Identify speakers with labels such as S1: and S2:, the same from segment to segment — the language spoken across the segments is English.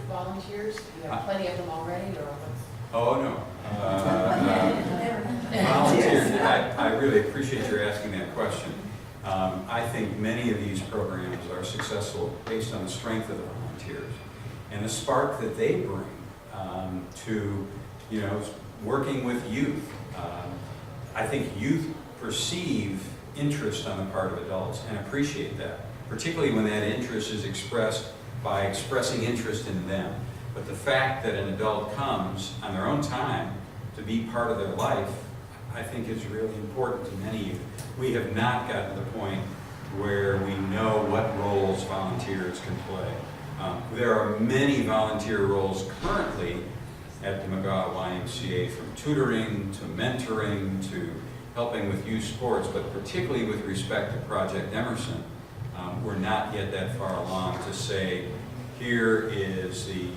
S1: volunteers? Do you have plenty of them already, or what's?
S2: Oh, no. Volunteers, I really appreciate your asking that question. I think many of these programs are successful based on the strength of the volunteers and the spark that they bring to, you know, working with youth. I think youth perceive interest on the part of adults and appreciate that, particularly when that interest is expressed by expressing interest in them. But the fact that an adult comes on their own time to be part of their life, I think is really important to many youth. We have not gotten to the point where we know what roles volunteers can play. There are many volunteer roles currently at the McGaw YMCA, from tutoring to mentoring to helping with youth sports, but particularly with respect to Project Emerson, we're not yet that far along to say, here is the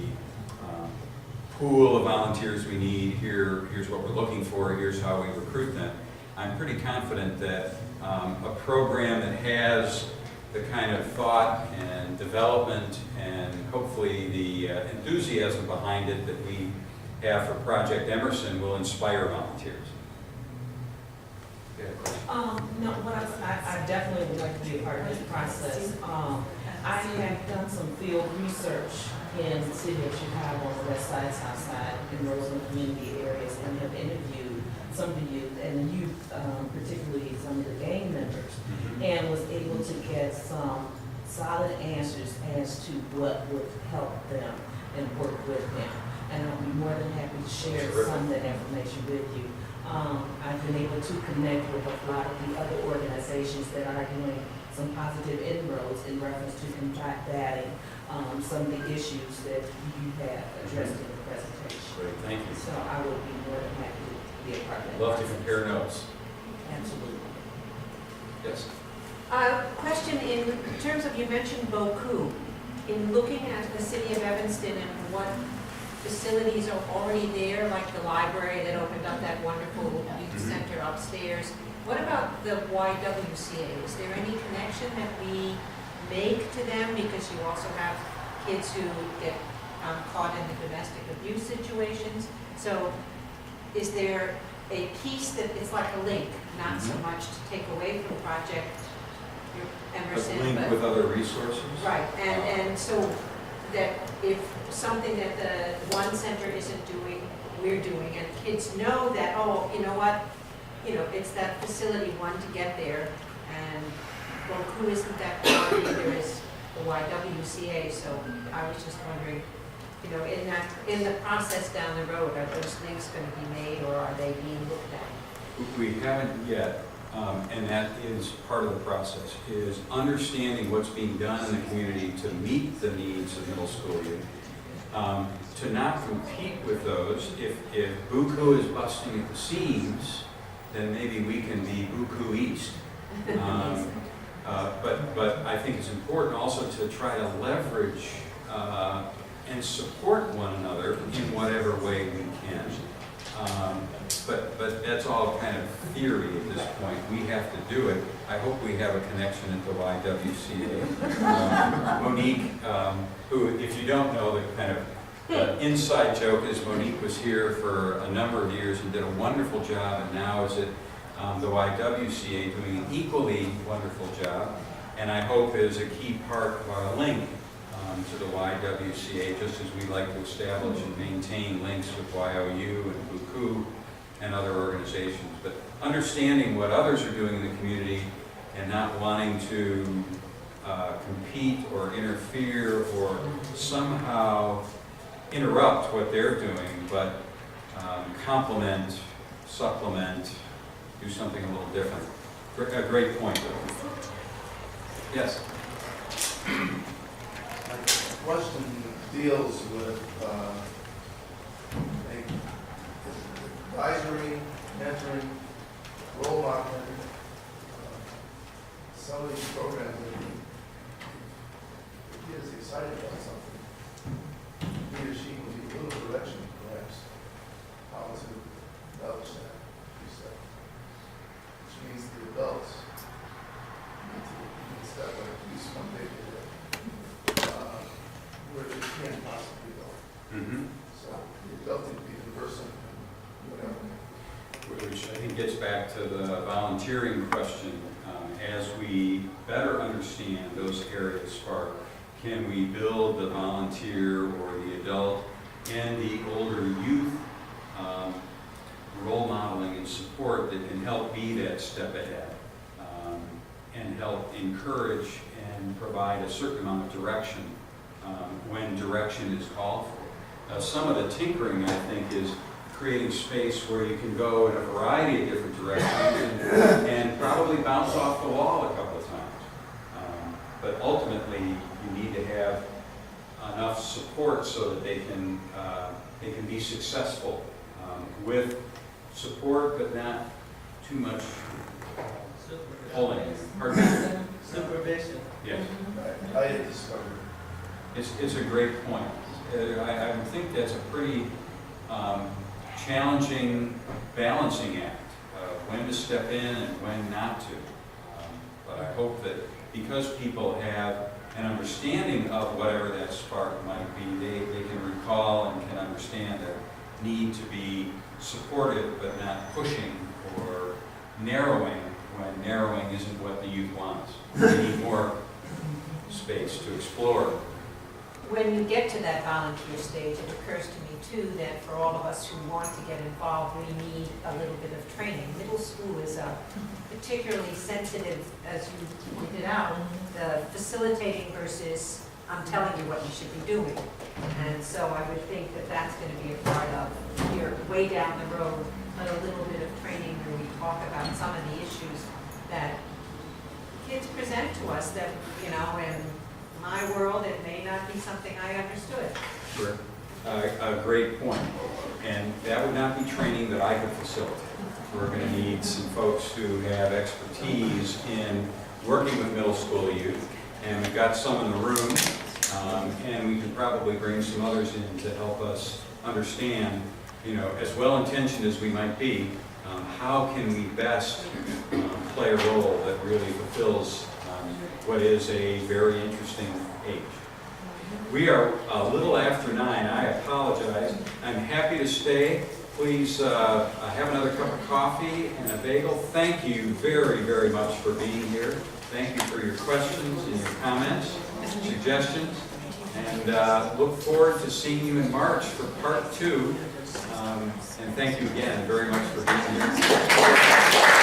S2: pool of volunteers we need, here's what we're looking for, here's how we recruit them. I'm pretty confident that a program that has the kind of thought and development and hopefully the enthusiasm behind it that we have for Project Emerson will inspire volunteers.
S3: No, I definitely would like to be a part of this process. I have done some field research in the city of Chicago on the west side, south side, and Roseland community areas, and have interviewed some of the youth, and youth, particularly some of the gang members, and was able to get some solid answers as to what would help them and work with them. And I'll be more than happy to share some of that information with you. I've been able to connect with a lot of the other organizations that are doing some positive inroads in reference to combating some of the issues that you have addressed in the presentation.
S2: Great, thank you.
S3: So I would be more than happy to be a part of that.
S2: Love to compare notes.
S3: Absolutely.
S2: Yes.
S4: Question in terms of, you mentioned Boku. In looking at the city of Evanston and what facilities are already there, like the library that opened up that wonderful youth center upstairs, what about the YWCA? Is there any connection that we make to them? Because you also have kids who get caught in the domestic abuse situations. So is there a piece that it's like a link, not so much to take away from Project Emerson,
S2: A link
S4: but
S2: with other resources?
S4: right, and so that if something that the one center isn't doing, we're doing, and kids know that, oh, you know what, it's that facility, one, to get there, and Boku isn't that far, either is the YWCA, so I was just wondering, in the process down the road, are those links going to be made, or are they being looked at?
S2: We haven't yet, and that is part of the process, is understanding what's being done in the community to meet the needs of middle school youth. To not compete with those. If Buku is busting at the seams, then maybe we can be Buku East. But I think it's important also to try to leverage and support one another in whatever way we can. But that's all kind of theory at this point. We have to do it. I hope we have a connection at the YWCA. Monique, who, if you don't know, the kind of inside joke is Monique was here for a number of years and did a wonderful job, and now is at the YWCA doing an equally wonderful job, and I hope is a key part of our link to the YWCA, just as we like to establish and maintain links with YOU and Buku and other organizations. But understanding what others are doing in the community and not wanting to compete or interfere or somehow interrupt what they're doing, but complement, supplement, do something a little different. A great point, though. Yes?
S5: My question deals with advisory, mentoring, role modeling, some of these programs that he is excited about something. He or she will be a little direction, perhaps, how to embellish that, which means the adults need to step up, do something where they can't possibly go.
S2: Mhm.
S5: So the adult need to be the person, whatever.
S2: Which I think gets back to the volunteering question. As we better understand those areas, Spark, can we build the volunteer or the adult and the older youth role modeling and support that can help be that step ahead and help encourage and provide a certain amount of direction when direction is called for. Some of the tinkering, I think, is creating space where you can go in a variety of different directions and probably bounce off the wall a couple of times. But ultimately, you need to have enough support so that they can be successful with support, but not too much pulling. Pardon me?
S6: Supervision.
S2: Yes.
S5: I had discovered.
S2: It's a great point. I think that's a pretty challenging balancing act of when to step in and when not to. But I hope that because people have an understanding of whatever that spark might be, they can recall and can understand their need to be supportive but not pushing or narrowing when narrowing isn't what the youth wants. They need more space to explore.
S4: When you get to that volunteer stage, it occurs to me too that for all of us who want to get involved, we need a little bit of training. Middle school is a particularly sensitive, as you pointed out, the facilitating versus I'm telling you what you should be doing. And so I would think that that's going to be a part of here, way down the road, but a little bit of training where we talk about some of the issues that kids present to us that, you know, in my world, it may not be something I understood.
S2: Sure. A great point. And that would not be training that I could facilitate. We're going to need some folks who have expertise in working with middle school youth. And we've got some in the room. And we can probably bring some others in to help us understand, you know, as well-intentioned as we might be, how can we best play a role that really fulfills what is a very interesting age. We are a little after 9. I apologize. I'm happy to stay. Please have another cup of coffee and a bagel. Thank you very, very much for being here. Thank you for your questions and your comments, suggestions, and look forward to seeing you in March for part 2. And thank you again very much for being here.